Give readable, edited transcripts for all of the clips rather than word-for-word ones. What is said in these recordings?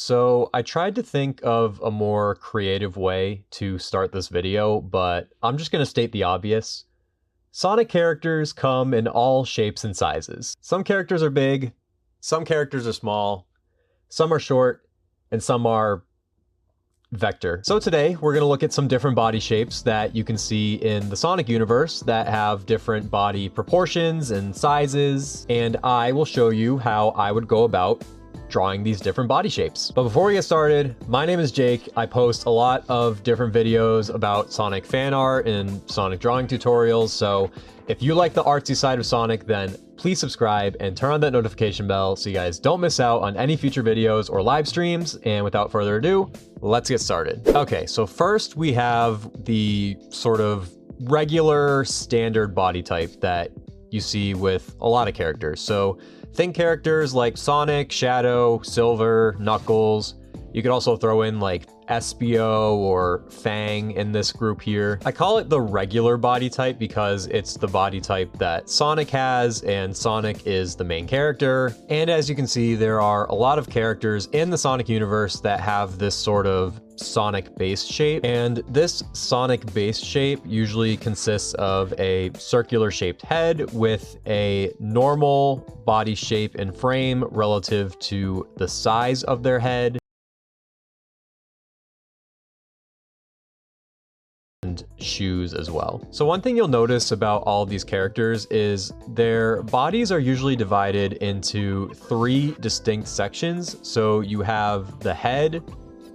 So I tried to think of a more creative way to start this video, but I'm just going to state the obvious. Sonic characters come in all shapes and sizes. Some characters are big, some characters are small, some are short, and some are vector. So today we're going to look at some different body shapes that you can see in the Sonic universe that have different body proportions and sizes, and I will show you how I would go about drawing these different body shapes. But before we get started, my name is Jake. I post a lot of different videos about Sonic fan art and Sonic drawing tutorials, so if you like the artsy side of Sonic, then please subscribe and turn on that notification bell so you guys don't miss out on any future videos or live streams. And without further ado, let's get started. Okay, so first we have the sort of regular standard body type that you see with a lot of characters. So think characters like Sonic, Shadow, Silver, Knuckles. You could also throw in like Espio or Fang in this group here. I call it the regular body type because it's the body type that Sonic has, and Sonic is the main character. And as you can see, there are a lot of characters in the Sonic universe that have this sort of Sonic base shape. And this Sonic base shape usually consists of a circular shaped head with a normal body shape and frame relative to the size of their head, and shoes as well. So one thing you'll notice about all of these characters is their bodies are usually divided into three distinct sections. So you have the head,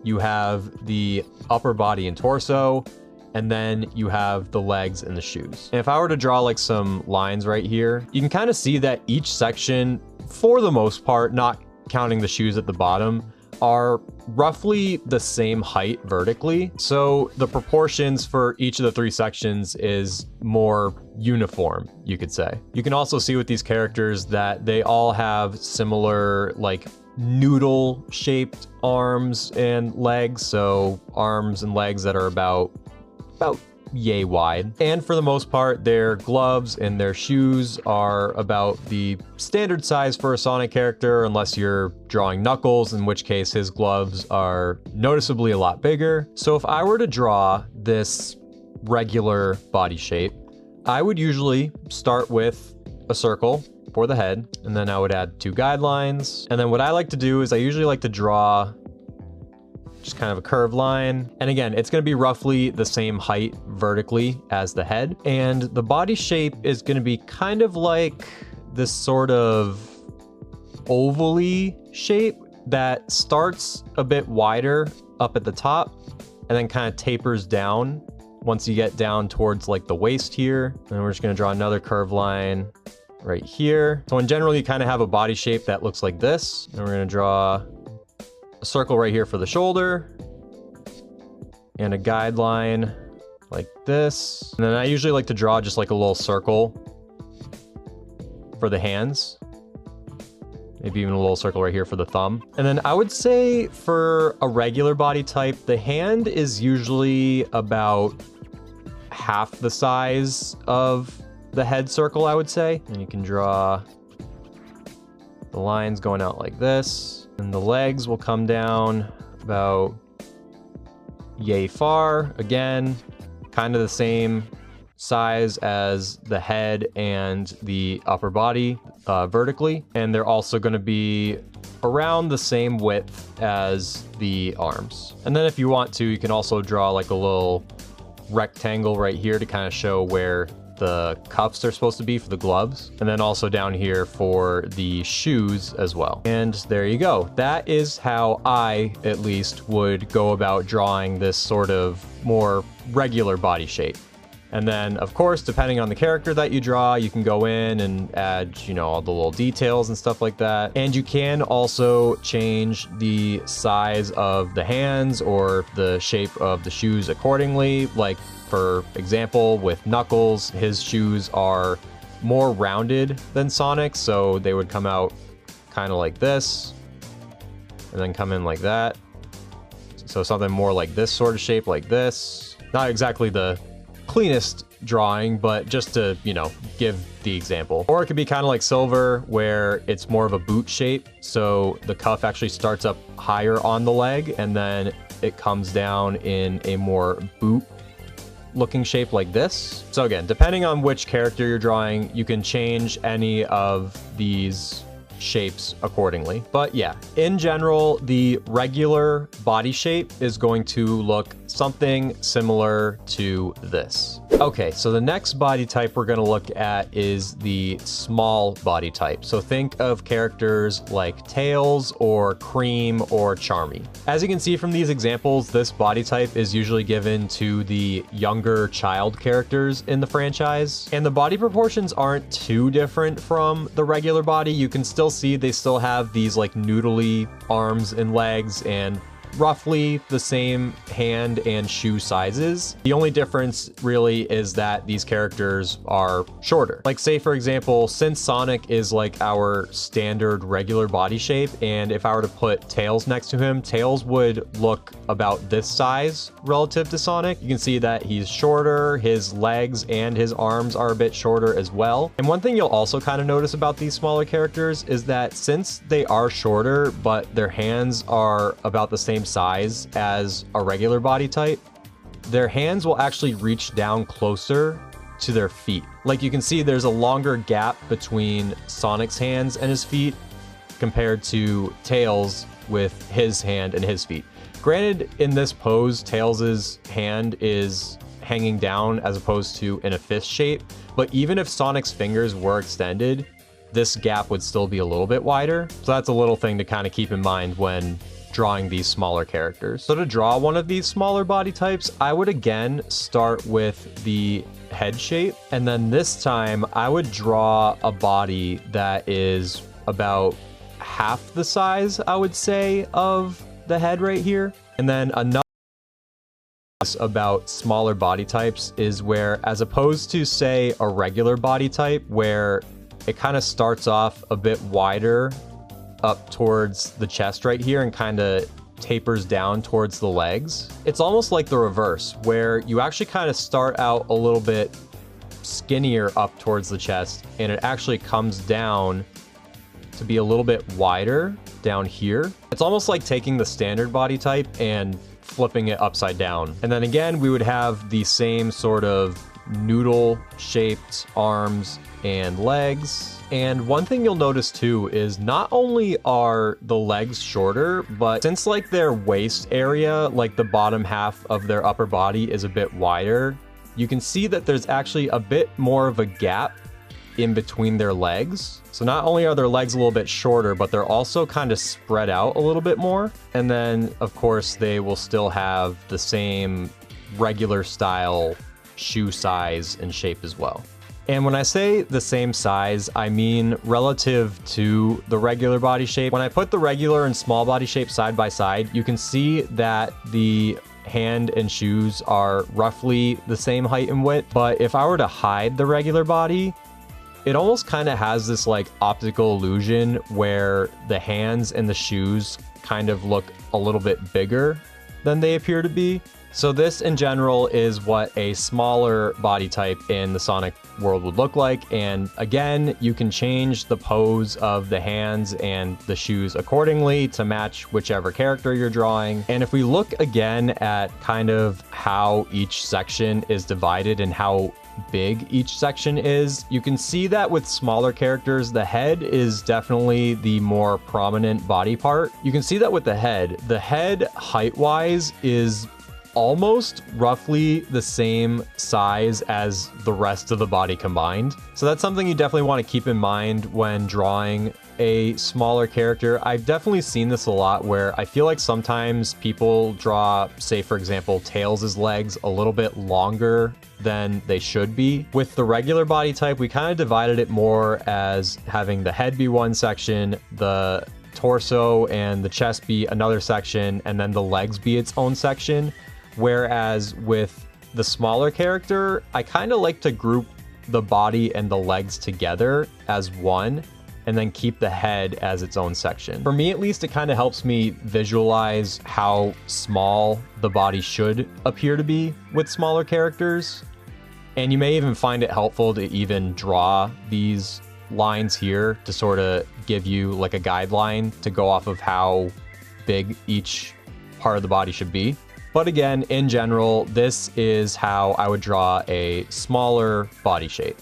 you have the upper body and torso, and then you have the legs and the shoes. And if I were to draw like some lines right here, you can kind of see that each section, for the most part, not counting the shoes at the bottom, are roughly the same height vertically. So the proportions for each of the three sections is more uniform, you could say. You can also see with these characters that they all have similar like noodle shaped arms and legs. So arms and legs that are about yay wide. And for the most part, their gloves and their shoes are about the standard size for a Sonic character, unless you're drawing Knuckles, in which case his gloves are noticeably a lot bigger. So if I were to draw this regular body shape, I would usually start with a circle for the head, and then I would add two guidelines. And then what I like to do is I usually like to draw just kind of a curved line. And again, it's going to be roughly the same height vertically as the head. And the body shape is going to be kind of like this sort of ovally shape that starts a bit wider up at the top and then kind of tapers down once you get down towards like the waist here. And we're just going to draw another curved line right here. So in general, you kind of have a body shape that looks like this. And we're going to draw a circle right here for the shoulder and a guideline like this. And then I usually like to draw just like a little circle for the hands, maybe even a little circle right here for the thumb. And then I would say for a regular body type, the hand is usually about half the size of the head circle, I would say. And you can draw the lines going out like this. And the legs will come down about yay far. Again, kind of the same size as the head and the upper body vertically. And they're also going to be around the same width as the arms. And then if you want to, you can also draw like a little rectangle right here to kind of show where the cuffs are supposed to be for the gloves, and then also down here for the shoes as well. And there you go. That is how I, at least, would go about drawing this sort of more regular body shape. And then, of course, depending on the character that you draw, you can go in and add, you know, all the little details and stuff like that. And you can also change the size of the hands or the shape of the shoes accordingly. Like, for example, with Knuckles, his shoes are more rounded than Sonic's, so they would come out kind of like this, and then come in like that. So something more like this sort of shape, like this. Not exactly the cleanest drawing, but just to, you know, give the example. Or it could be kind of like silver, where it's more of a boot shape. So the cuff actually starts up higher on the leg and then it comes down in a more boot looking shape like this. So again, depending on which character you're drawing, you can change any of these shapes accordingly. But yeah, in general, the regular body shape is going to look something similar to this. Okay, so the next body type we're going to look at is the small body type. So think of characters like Tails or Cream or Charmy. As you can see from these examples, this body type is usually given to the younger child characters in the franchise. And the body proportions aren't too different from the regular body. You can still see they still have these like noodly arms and legs and roughly the same hand and shoe sizes. The only difference really is that these characters are shorter. Like say for example, since Sonic is like our standard regular body shape, and if I were to put Tails next to him, Tails would look about this size relative to Sonic. You can see that he's shorter, his legs and his arms are a bit shorter as well. And one thing you'll also kind of notice about these smaller characters is that since they are shorter, but their hands are about the same size as a regular body type, their hands will actually reach down closer to their feet. Like you can see there's a longer gap between Sonic's hands and his feet compared to Tails with his hand and his feet. Granted, in this pose, Tails's hand is hanging down as opposed to in a fist shape, but even if Sonic's fingers were extended, this gap would still be a little bit wider. So that's a little thing to kind of keep in mind when drawing these smaller characters. So to draw one of these smaller body types, I would again start with the head shape. And then this time I would draw a body that is about half the size, I would say, of the head right here. And then another about smaller body types is where, as opposed to say a regular body type where it kind of starts off a bit wider up towards the chest right here and kind of tapers down towards the legs, it's almost like the reverse, where you actually kind of start out a little bit skinnier up towards the chest and it actually comes down to be a little bit wider down here. It's almost like taking the standard body type and flipping it upside down. And then again, we would have the same sort of noodle shaped arms and legs. And one thing you'll notice too is not only are the legs shorter, but since like their waist area, like the bottom half of their upper body is a bit wider, you can see that there's actually a bit more of a gap in between their legs. So not only are their legs a little bit shorter, but they're also kind of spread out a little bit more. And then of course they will still have the same regular style shoe size and shape as well. And when I say the same size, I mean relative to the regular body shape. When I put the regular and small body shape side by side, you can see that the hand and shoes are roughly the same height and width. But if I were to hide the regular body, it almost kind of has this like optical illusion where the hands and the shoes kind of look a little bit bigger than they appear to be. So this in general is what a smaller body type in the Sonic world would look like. And again, you can change the pose of the hands and the shoes accordingly to match whichever character you're drawing. And if we look again at kind of how each section is divided and how big each section is, you can see that with smaller characters, the head is definitely the more prominent body part. You can see that with the head height-wise is almost roughly the same size as the rest of the body combined. So that's something you definitely want to keep in mind when drawing a smaller character. I've definitely seen this a lot where I feel like sometimes people draw, say for example, Tails' legs a little bit longer than they should be. With the regular body type, we kind of divided it more as having the head be one section, the torso and the chest be another section, and then the legs be its own section. Whereas with the smaller character, I kind of like to group the body and the legs together as one and then keep the head as its own section. For me, at least, it kind of helps me visualize how small the body should appear to be with smaller characters. And you may even find it helpful to even draw these lines here to sort of give you like a guideline to go off of how big each part of the body should be. But again, in general, this is how I would draw a smaller body shape.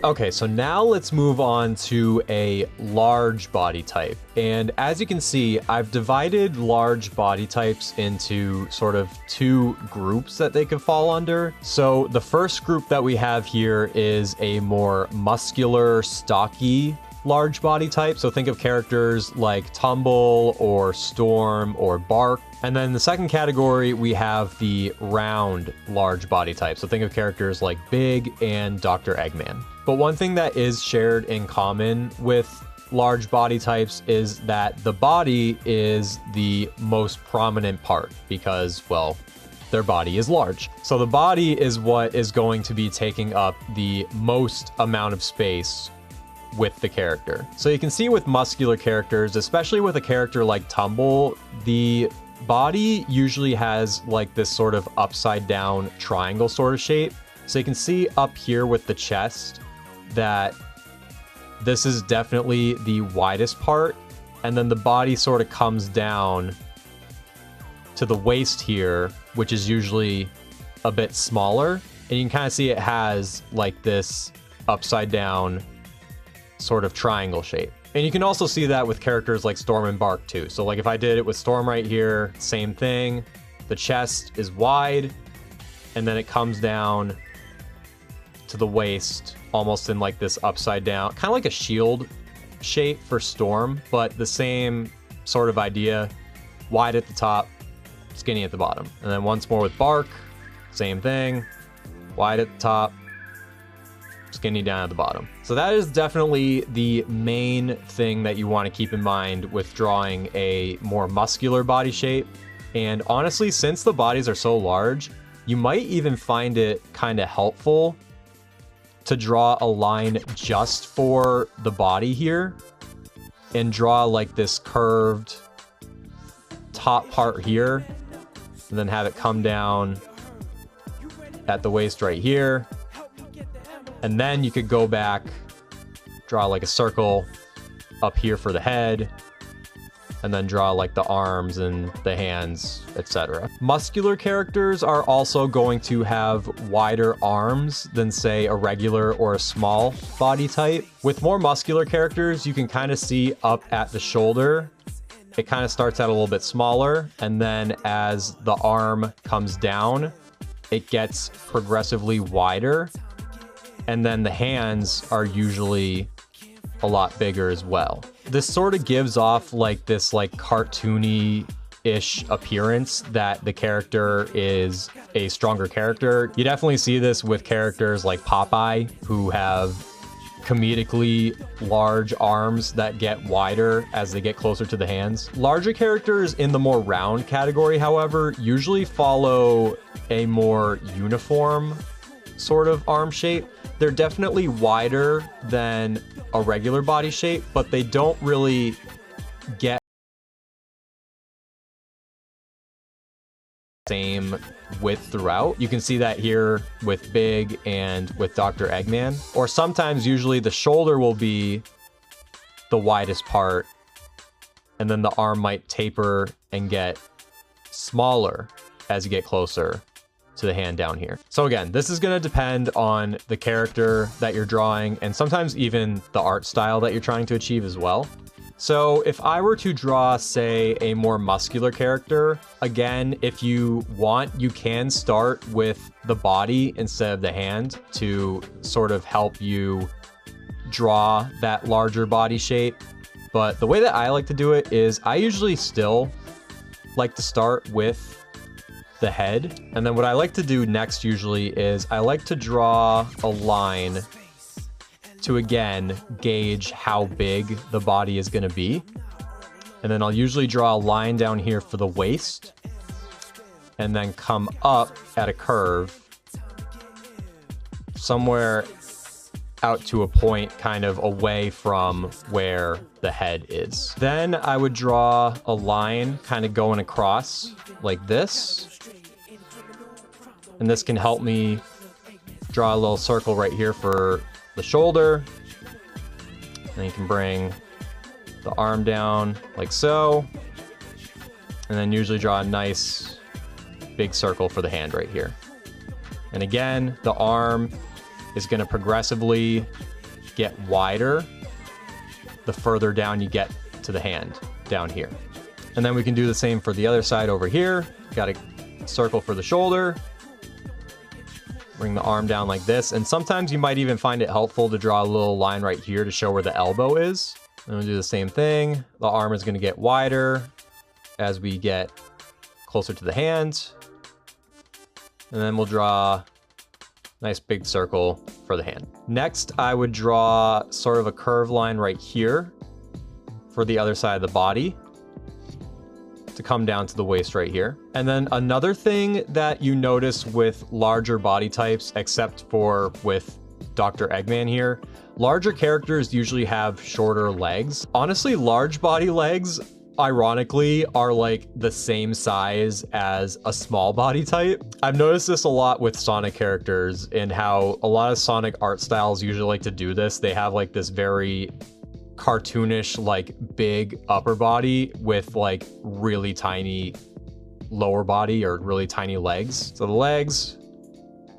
Okay, so now let's move on to a large body type. And as you can see, I've divided large body types into sort of two groups that they could fall under. So the first group that we have here is a more muscular, stocky large body type. So think of characters like Tumble or Storm or Bark. And then the second category, we have the round large body type. So think of characters like Big and Dr. Eggman. But one thing that is shared in common with large body types is that the body is the most prominent part because, well, their body is large. So the body is what is going to be taking up the most amount of space with the character. So you can see with muscular characters, especially with a character like Tumble, the body usually has like this sort of upside down triangle sort of shape. So you can see up here with the chest that this is definitely the widest part, and then the body sort of comes down to the waist here, which is usually a bit smaller, and you can kind of see it has like this upside down sort of triangle shape. And you can also see that with characters like Storm and Bark too. So like if I did it with Storm right here, same thing. The chest is wide, and then it comes down to the waist, almost in like this upside down, kind of like a shield shape for Storm, but the same sort of idea. Wide at the top, skinny at the bottom. And then once more with Bark, same thing. Wide at the top, skinny down at the bottom. So that is definitely the main thing that you want to keep in mind with drawing a more muscular body shape. And honestly, since the bodies are so large, you might even find it kind of helpful to draw a line just for the body here and draw like this curved top part here, and then have it come down at the waist right here. And then you could go back, draw like a circle up here for the head, and then draw like the arms and the hands, etc. Muscular characters are also going to have wider arms than say a regular or a small body type. With more muscular characters, you can kind of see up at the shoulder, it kind of starts out a little bit smaller, and then as the arm comes down, it gets progressively wider. And then the hands are usually a lot bigger as well. This sort of gives off like this like cartoony-ish appearance that the character is a stronger character. You definitely see this with characters like Popeye, who have comedically large arms that get wider as they get closer to the hands. Larger characters in the more round category, however, usually follow a more uniform sort of arm shape. They're definitely wider than a regular body shape, but they don't really get the same width throughout. You can see that here with Big and with Dr. Eggman. Or sometimes usually the shoulder will be the widest part, and then the arm might taper and get smaller as you get closer to the hand down here. So again, this is going to depend on the character that you're drawing and sometimes even the art style that you're trying to achieve as well. So if I were to draw, say, a more muscular character, again, if you want, you can start with the body instead of the hand to sort of help you draw that larger body shape. But the way that I like to do it is I usually still like to start with the head. And then what I like to do next usually is I like to draw a line to, again, gauge how big the body is going to be. And then I'll usually draw a line down here for the waist and then come up at a curve somewhere out to a point kind of away from where the head is. Then I would draw a line kind of going across like this. And this can help me draw a little circle right here for the shoulder. Then you can bring the arm down like so. And then usually draw a nice big circle for the hand right here. And again, the arm is going to progressively get wider the further down you get to the hand down here. And then we can do the same for the other side over here. Got a circle for the shoulder. Bring the arm down like this. And sometimes you might even find it helpful to draw a little line right here to show where the elbow is. And we'll do the same thing. The arm is going to get wider as we get closer to the hand. And then we'll draw a nice big circle for the hand. Next, I would draw sort of a curved line right here for the other side of the body to come down to the waist right here. And then another thing that you notice with larger body types, except for with Dr. Eggman here, larger characters usually have shorter legs. Honestly, large body legs, ironically, are like the same size as a small body type. I've noticed this a lot with Sonic characters and how a lot of Sonic art styles usually like to do this. They have like this very cartoonish, like big upper body with like really tiny lower body or really tiny legs. So the legs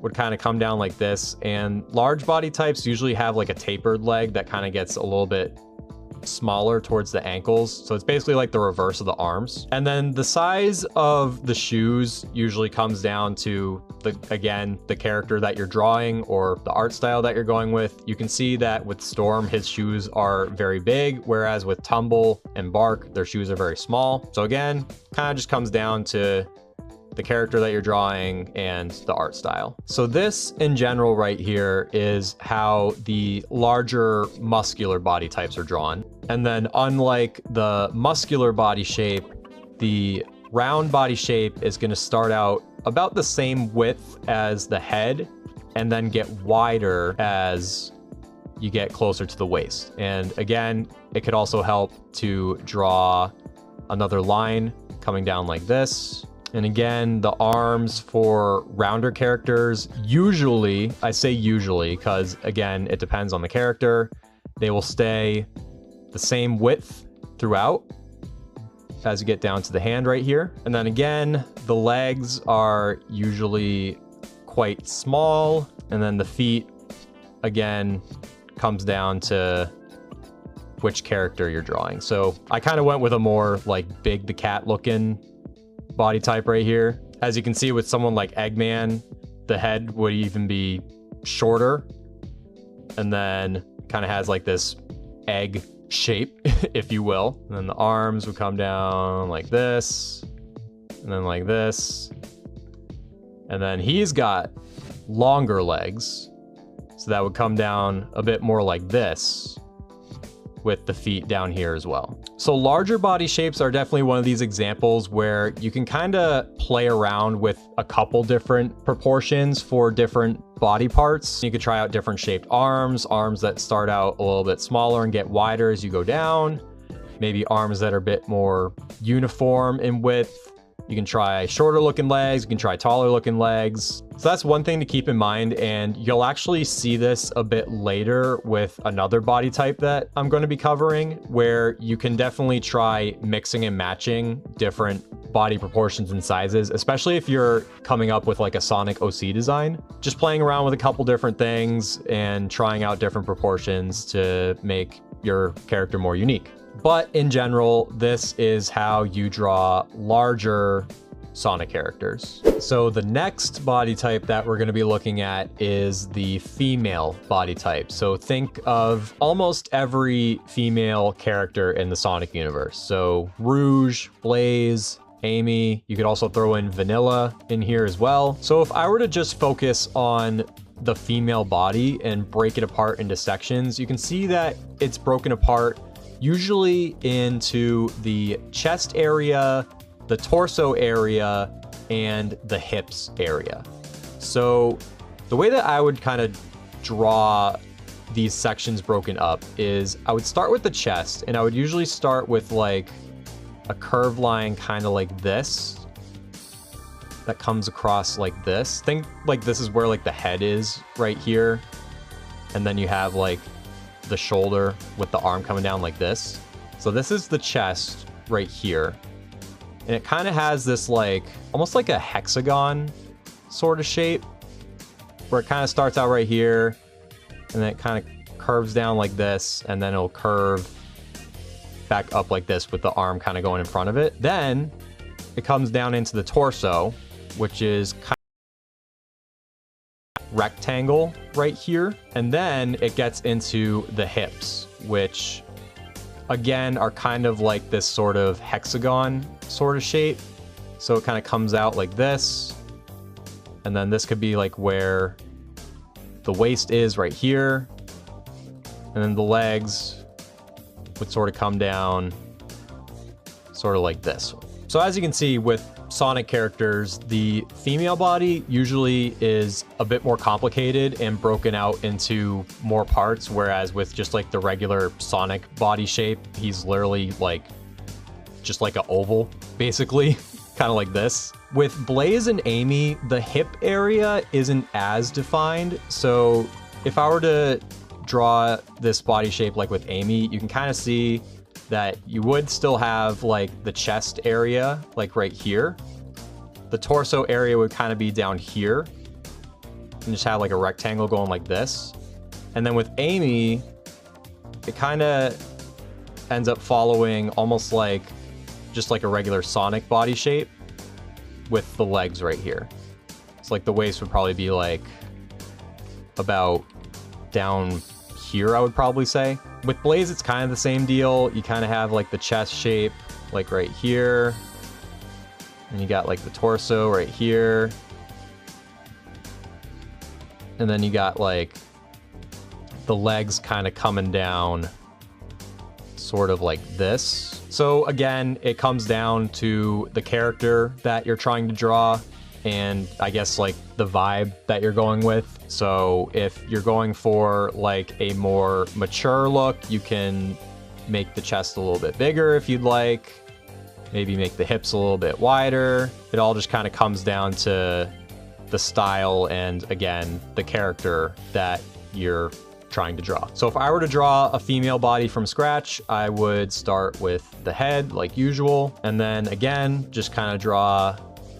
would kind of come down like this, and large body types usually have like a tapered leg that kind of gets a little bit smaller towards the ankles. So it's basically like the reverse of the arms. And then the size of the shoes usually comes down to again, the character that you're drawing or the art style that you're going with. You can see that with Storm, his shoes are very big, whereas with Tumble and Bark, their shoes are very small. So again, kind of just comes down to the character that you're drawing and the art style. So this in general right here is how the larger muscular body types are drawn. And then unlike the muscular body shape, the round body shape is going to start out about the same width as the head and then get wider as you get closer to the waist. And again, it could also help to draw another line coming down like this. And again, the arms for rounder characters, usually, I say usually, because again, it depends on the character, they will stay the same width throughout as you get down to the hand right here. And then again, the legs are usually quite small. And then the feet, again, comes down to which character you're drawing. So I kind of went with a more like Big the Cat looking body type right here. As you can see with someone like Eggman, the head would even be shorter and then kind of has like this egg shape, if you will. And then the arms would come down like this and then like this. And then he's got longer legs, so that would come down a bit more like this with the feet down here as well. So larger body shapes are definitely one of these examples where you can kind of play around with a couple different proportions for different body parts. You could try out different shaped arms that start out a little bit smaller and get wider as you go down. Maybe arms that are a bit more uniform in width. You can try shorter looking legs, you can try taller looking legs. So that's one thing to keep in mind, and you'll actually see this a bit later with another body type that I'm going to be covering, where you can definitely try mixing and matching different body proportions and sizes, especially if you're coming up with like a Sonic OC design. Just playing around with a couple different things and trying out different proportions to make your character more unique. But in general, this is how you draw larger Sonic characters. So the next body type that we're going to be looking at is the female body type. So think of almost every female character in the Sonic universe. So Rouge, Blaze, Amy, you could also throw in Vanilla in here as well. So if I were to just focus on the female body and break it apart into sections, you can see that it's broken apart usually into the chest area, the torso area, and the hips area. So the way that I would kind of draw these sections broken up is I would start with the chest, and I would usually start with like a curved line kind of like this. that comes across like this. Think like this is where like the head is right here. And then you have like the shoulder with the arm coming down like this. So this is the chest right here. And it kind of has this like, almost like a hexagon sort of shape, where it kind of starts out right here and then it kind of curves down like this, and then it'll curve back up like this with the arm kind of going in front of it. Then it comes down into the torso, which is kind of rectangle right here. And then it gets into the hips, which again are kind of like this sort of hexagon sort of shape. So it kind of comes out like this. And then this could be like where the waist is right here. And then the legs would sort of come down sort of like this. So as you can see with Sonic characters, the female body usually is a bit more complicated and broken out into more parts, whereas with just like the regular Sonic body shape, he's literally like just like an oval, basically, kind of like this. With Blaze and Amy, the hip area isn't as defined. So if I were to draw this body shape like with Amy, you can kind of see that you would still have like the chest area, like right here. The torso area would kind of be down here and just have like a rectangle going like this. And then with Amy, it kind of ends up following almost like just like a regular Sonic body shape with the legs right here. So like the waist would probably be like about down here, I would probably say. With Blaze, it's kind of the same deal. You kind of have like the chest shape like right here. And you got like the torso right here. And then you got like the legs kind of coming down sort of like this. So again, it comes down to the character that you're trying to draw and I guess like the vibe that you're going with. So if you're going for like a more mature look, you can make the chest a little bit bigger if you'd like. Maybe make the hips a little bit wider. It all just kind of comes down to the style and again, the character that you're trying to draw. So if I were to draw a female body from scratch, I would start with the head like usual. And then again, just kind of draw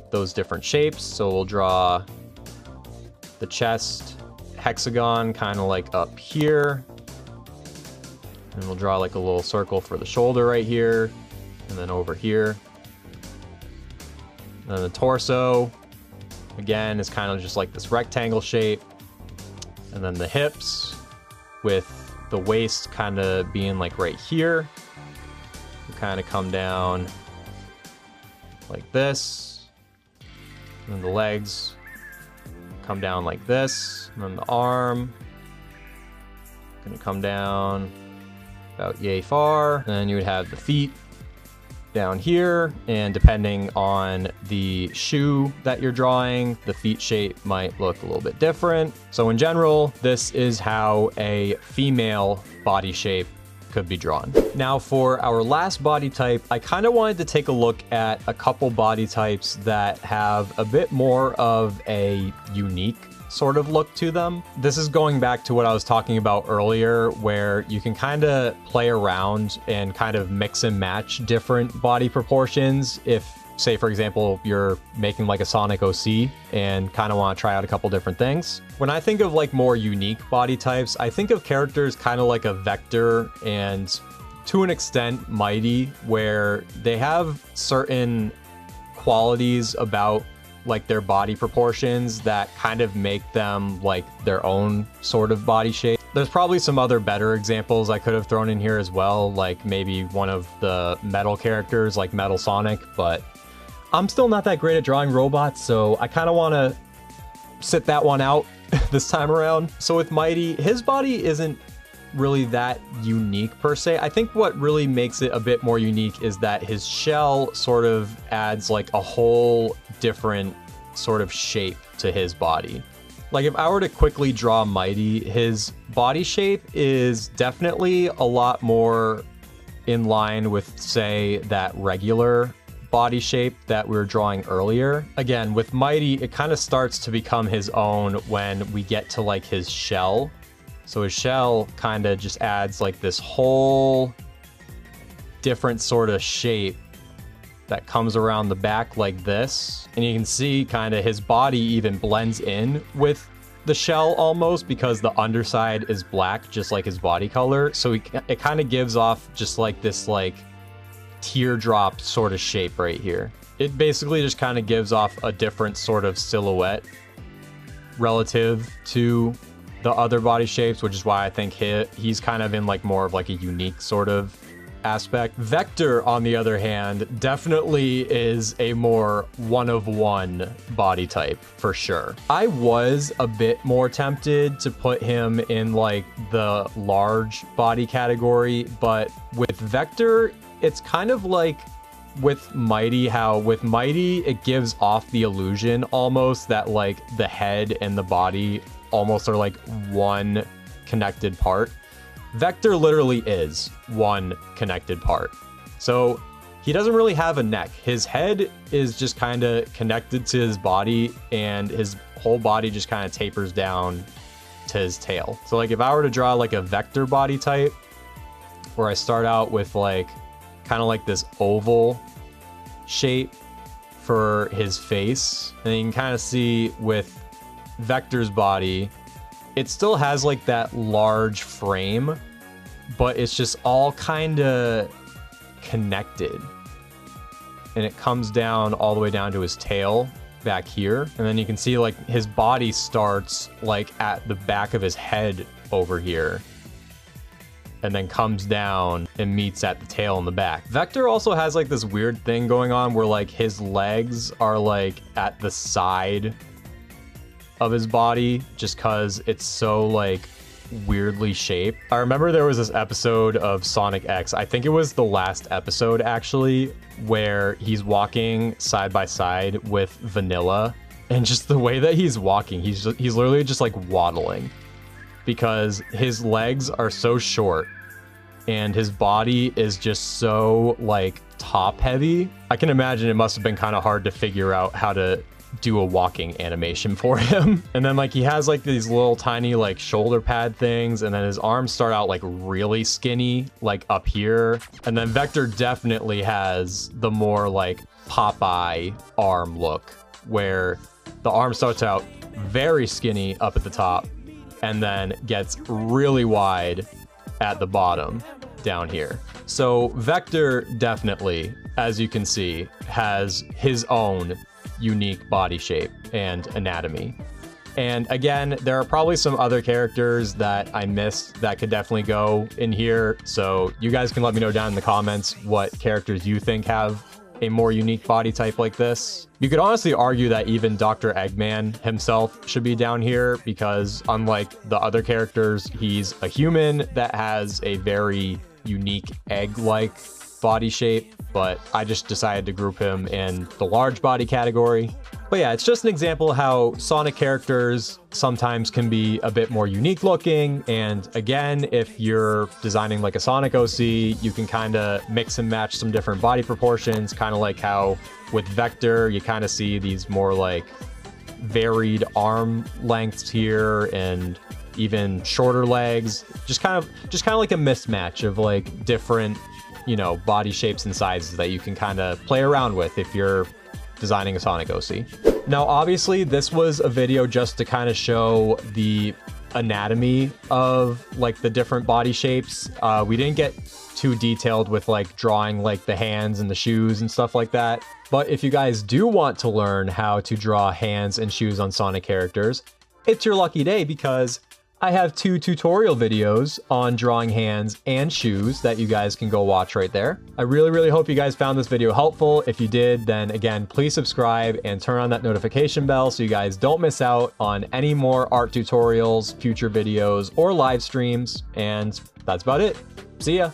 those different shapes. So we'll draw the chest hexagon kind of like up here. And we'll draw like a little circle for the shoulder right here. And then over here. And then the torso, again, is kind of just like this rectangle shape. And then the hips with the waist kind of being like right here. You kind of come down like this. And then the legs come down like this. And then the arm gonna come down about yay far. And then you would have the feet down here, and depending on the shoe that you're drawing, the feet shape might look a little bit different. So in general, this is how a female body shape could be drawn. Now for our last body type, I kind of wanted to take a look at a couple body types that have a bit more of a unique sort of look to them. This is going back to what I was talking about earlier, where you can kind of play around and kind of mix and match different body proportions. If, say, for example, you're making like a Sonic OC and kind of want to try out a couple different things. When I think of like more unique body types, I think of characters kind of like a Vector and to an extent Mighty, where they have certain qualities about like their body proportions that kind of make them like their own sort of body shape. There's probably some other better examples I could have thrown in here as well, like maybe one of the Metal characters like Metal Sonic, but I'm still not that great at drawing robots, so I kind of want to sit that one out this time around. So with Mighty, his body isn't really that unique per se. I think what really makes it a bit more unique is that his shell sort of adds like a whole different sort of shape to his body. Like if I were to quickly draw Mighty, his body shape is definitely a lot more in line with, say, that regular body shape that we were drawing earlier. Again, with Mighty, it kind of starts to become his own when we get to like his shell. So his shell kind of just adds like this whole different sort of shape that comes around the back like this. And you can see kind of his body even blends in with the shell almost, because the underside is black, just like his body color. So it kind of gives off just like this like teardrop sort of shape right here. It basically just kind of gives off a different sort of silhouette relative to the other body shapes, which is why I think he's kind of in like more of like a unique sort of aspect. Vector, on the other hand, definitely is a more one-of-one body type for sure. I was a bit more tempted to put him in like the large body category, but with Vector, it's kind of like with Mighty, how with Mighty, it gives off the illusion almost that like the head and the body almost are like one connected part. Vector literally is one connected part. So he doesn't really have a neck. His head is just kind of connected to his body, and his whole body just kind of tapers down to his tail. So like if I were to draw like a Vector body type, where I start out with like kind of like this oval shape for his face, and you can kind of see with Vector's body, it still has like that large frame, but it's just all kind of connected. And it comes down all the way down to his tail back here. And then you can see like his body starts like at the back of his head over here, and then comes down and meets at the tail in the back. Vector also has like this weird thing going on where like his legs are like at the side of his body, just cause it's so like weirdly shaped. I remember there was this episode of Sonic X, I think it was the last episode actually, where he's walking side by side with Vanilla, and just the way that he's walking, he's literally just like waddling, because his legs are so short and his body is just so like top heavy. I can imagine it must have been kind of hard to figure out how to do a walking animation for him. And then like he has like these little tiny like shoulder pad things, and then his arms start out like really skinny like up here. And then Vector definitely has the more like Popeye arm look, where the arm starts out very skinny up at the top and then gets really wide at the bottom down here. So Vector definitely, as you can see, has his own unique body shape and anatomy. And again, there are probably some other characters that I missed that could definitely go in here. So you guys can let me know down in the comments what characters you think have a more unique body type like this. You could honestly argue that even Dr. Eggman himself should be down here, because unlike the other characters, he's a human that has a very unique egg-like body shape, but I just decided to group him in the large body category. But yeah, it's just an example how Sonic characters sometimes can be a bit more unique looking. And again, if you're designing like a Sonic OC, you can kind of mix and match some different body proportions, kind of like how with Vector, you kind of see these more like varied arm lengths here and even shorter legs, just kind of like a mismatch of like different, you know, body shapes and sizes that you can kind of play around with if you're designing a Sonic OC. Now, obviously, this was a video just to kind of show the anatomy of like the different body shapes. We didn't get too detailed with like drawing like the hands and the shoes and stuff like that. But if you guys do want to learn how to draw hands and shoes on Sonic characters, it's your lucky day, because I have 2 tutorial videos on drawing hands and shoes that you guys can go watch right there. I really hope you guys found this video helpful. If you did, then again, please subscribe and turn on that notification bell so you guys don't miss out on any more art tutorials, future videos, or live streams. And that's about it. See ya.